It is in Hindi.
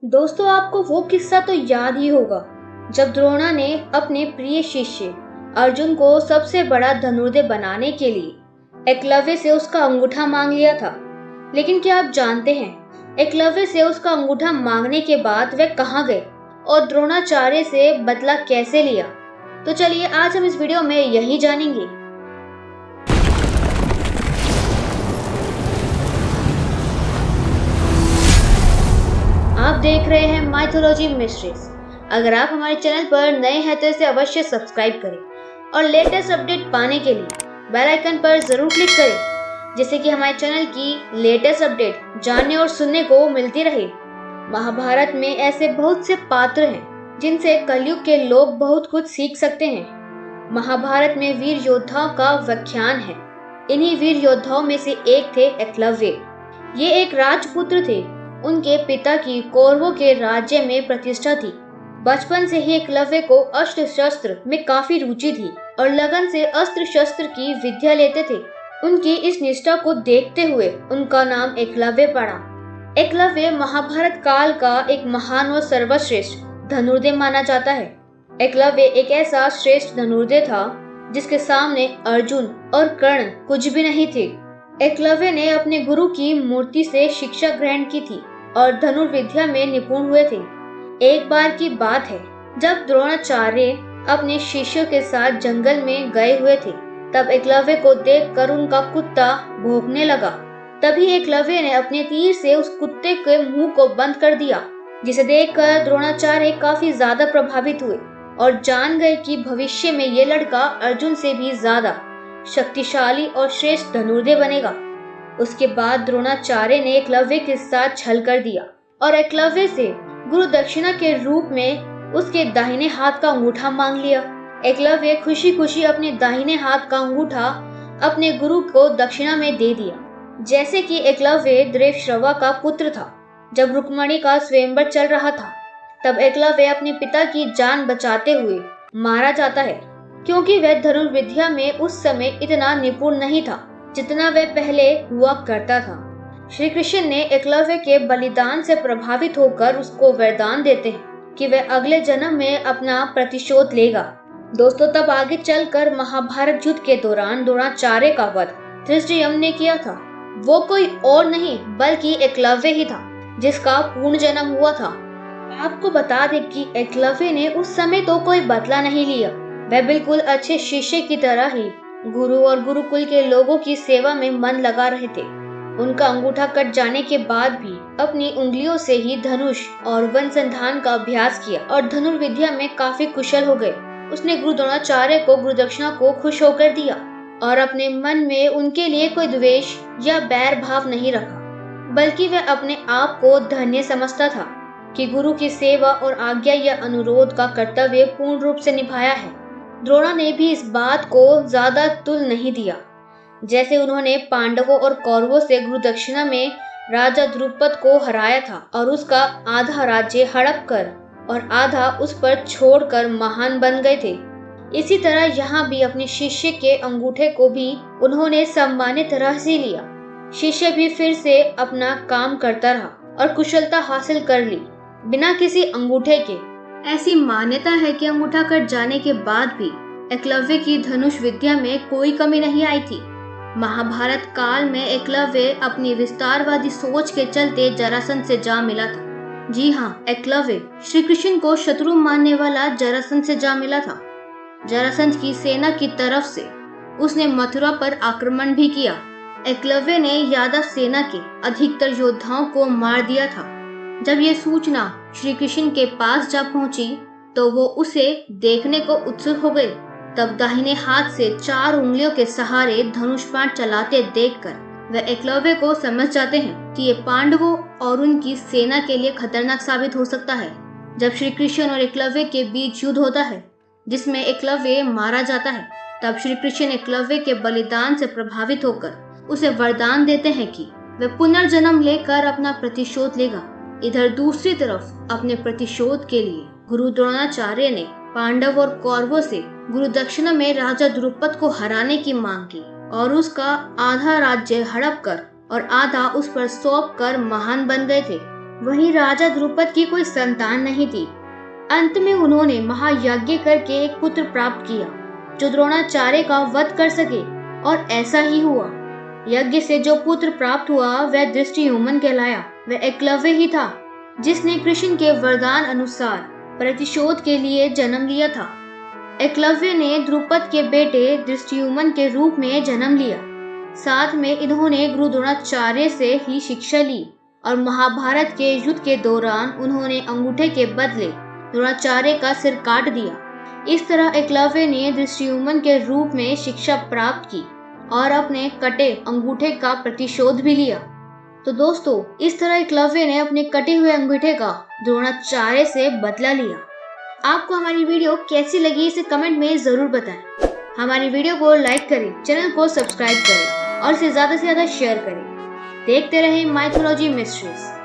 दोस्तों, आपको वो किस्सा तो याद ही होगा जब द्रोणा ने अपने प्रिय शिष्य अर्जुन को सबसे बड़ा धनुर्धर बनाने के लिए एकलव्य से उसका अंगूठा मांग लिया था। लेकिन क्या आप जानते हैं एकलव्य से उसका अंगूठा मांगने के बाद वह कहाँ गए और द्रोणाचार्य से बदला कैसे लिया? तो चलिए आज हम इस वीडियो में यही जानेंगे। आप देख रहे हैं माइथोलॉजी मिस्ट्रीज। अगर आप हमारे चैनल पर नए हैं तो इसे अवश्य सब्सक्राइब करें और लेटेस्ट अपडेट पाने के लिए बेल आइकन पर जरूर क्लिक करें, जिससे कि हमारे चैनल की लेटेस्ट अपडेट जानने और सुनने को मिलती रहे। महाभारत में ऐसे बहुत से पात्र हैं जिनसे कलयुग के लोग बहुत कुछ सीख सकते हैं। महाभारत में वीर योद्धाओं का व्याख्यान है। इन्हीं वीर योद्धाओं में से एक थे एकलव्य। ये एक राजपुत्र थे। उनके पिता की कौरवों के राज्य में प्रतिष्ठा थी। बचपन से ही एकलव्य को अस्त्र शस्त्र में काफी रुचि थी और लगन से अस्त्र शस्त्र की विद्या लेते थे। उनकी इस निष्ठा को देखते हुए उनका नाम एकलव्य पड़ा। एकलव्य महाभारत काल का एक महान व सर्वश्रेष्ठ धनुर्धर माना जाता है। एकलव्य एक ऐसा श्रेष्ठ धनुर्धर था जिसके सामने अर्जुन और कर्ण कुछ भी नहीं थे। एकलव्य ने अपने गुरु की मूर्ति से शिक्षा ग्रहण की थी और धनुर्विद्या में निपुण हुए थे। एक बार की बात है जब द्रोणाचार्य अपने शिष्यों के साथ जंगल में गए हुए थे, तब एकलव्य को देखकर उनका कुत्ता भौंकने लगा। तभी एकलव्य ने अपने तीर से उस कुत्ते के मुंह को बंद कर दिया, जिसे देखकर द्रोणाचार्य काफी ज्यादा प्रभावित हुए और जान गए कि भविष्य में ये लड़का अर्जुन से भी ज्यादा शक्तिशाली और श्रेष्ठ धनुर्धर बनेगा। उसके बाद द्रोणाचार्य ने एकलव्य के साथ छल कर दिया और एकलव्य से गुरु दक्षिणा के रूप में उसके दाहिने हाथ का अंगूठा मांग लिया। एकलव्य खुशी खुशी अपने दाहिने हाथ का अंगूठा अपने गुरु को दक्षिणा में दे दिया। जैसे कि एकलव्य द्रैवश्रवा का पुत्र था। जब रुक्मणी का स्वयंवर चल रहा था, तब एकलव्य अपने पिता की जान बचाते हुए मारा जाता है, क्योंकि वह धनुर्विद्या में उस समय इतना निपुण नहीं था जितना वह पहले हुआ करता था। श्री कृष्ण ने एकलव्य के बलिदान से प्रभावित होकर उसको वरदान देते हैं कि वह अगले जन्म में अपना प्रतिशोध लेगा। दोस्तों, तब आगे चलकर महाभारत युद्ध के दौरान द्रोणाचार्य का वध धृष्टद्युम्न ने किया था। वो कोई और नहीं बल्कि एकलव्य ही था जिसका पूर्ण जन्म हुआ था। आपको बता दें कि एकलव्य ने उस समय तो कोई बदला नहीं लिया। वह बिल्कुल अच्छे शिष्य की तरह ही गुरु और गुरुकुल के लोगों की सेवा में मन लगा रहे थे। उनका अंगूठा कट जाने के बाद भी अपनी उंगलियों से ही धनुष और वन संधान का अभ्यास किया और धनुर्विद्या में काफी कुशल हो गए। उसने गुरु द्रोणाचार्य को गुरुदक्षिणा को खुश होकर दिया और अपने मन में उनके लिए कोई द्वेष या बैर भाव नहीं रखा, बल्कि वह अपने आप को धन्य समझता था कि गुरु की सेवा और आज्ञा या अनुरोध का कर्तव्य पूर्ण रूप से निभाया है। द्रोणा ने भी इस बात को ज्यादा तुल नहीं दिया। जैसे उन्होंने पांडवों और कौरवों से गुरु दक्षिणा में राजा द्रुपद को हराया था और उसका आधा राज्य हड़प कर और आधा उस पर छोड़कर महान बन गए थे, इसी तरह यहाँ भी अपने शिष्य के अंगूठे को भी उन्होंने सम्मान्य तरह से लिया। शिष्य भी फिर से अपना काम करता रहा और कुशलता हासिल कर ली बिना किसी अंगूठे के। ऐसी मान्यता है कि अंगूठा कट जाने के बाद भी एकलव्य की धनुष विद्या में कोई कमी नहीं आई थी। महाभारत काल में एकलव्य अपनी विस्तारवादी सोच के चलते जरासंध से जा मिला था। जी हाँ, एकलव्य श्री कृष्ण को शत्रु मानने वाला जरासंध से जा मिला था। जरासंध की सेना की तरफ से उसने मथुरा पर आक्रमण भी किया। एकलव्य ने यादव सेना के अधिकतर योद्धाओं को मार दिया था। जब ये सूचना श्री कृष्ण के पास जा पहुंची तो वो उसे देखने को उत्सुक हो गए। तब दाहिने हाथ से 4 उंगलियों के सहारे धनुष बाण चलाते देखकर वह एकलव्य को समझ जाते हैं कि ये पांडवों और उनकी सेना के लिए खतरनाक साबित हो सकता है। जब श्री कृष्ण और एकलव्य के बीच युद्ध होता है जिसमें एकलव्य मारा जाता है, तब श्री कृष्ण एकलव्य के बलिदान से प्रभावित होकर उसे वरदान देते हैं कि वह पुनर्जन्म लेकर अपना प्रतिशोध लेगा। इधर दूसरी तरफ अपने प्रतिशोध के लिए गुरु द्रोणाचार्य ने पांडव और कौरवों से गुरु दक्षिणा में राजा द्रुपद को हराने की मांग की और उसका आधा राज्य हड़प कर और आधा उस पर सौंप कर महान बन गए थे। वहीं राजा द्रुपद की कोई संतान नहीं थी। अंत में उन्होंने महायज्ञ करके एक पुत्र प्राप्त किया जो द्रोणाचार्य का वध कर सके, और ऐसा ही हुआ। यज्ञ से जो पुत्र प्राप्त हुआ वह दृष्टियुम्न कहलाया। वह एकलव्य ही था जिसने कृष्ण के वरदान अनुसार प्रतिशोध के लिए जन्म लिया था। एकलव्य ने द्रुपद के बेटे दृष्टियुम्न के रूप में जन्म लिया। साथ में इन्होंने गुरु द्रोणाचार्य से ही शिक्षा ली और महाभारत के युद्ध के दौरान उन्होंने अंगूठे के बदले द्रोणाचार्य का सिर काट दिया। इस तरह एकलव्य ने दृष्टियुम्न के रूप में शिक्षा प्राप्त की और अपने कटे अंगूठे का प्रतिशोध भी लिया। तो दोस्तों, इस तरह एकलव्य ने अपने कटे हुए अंगूठे का द्रोणाचार्य से बदला लिया। आपको हमारी वीडियो कैसी लगी इसे कमेंट में जरूर बताएं। हमारी वीडियो को लाइक करें, चैनल को सब्सक्राइब करें और इसे ज्यादा से ज्यादा शेयर करें। देखते रहें माइथोलॉजी मिस्ट्रीज।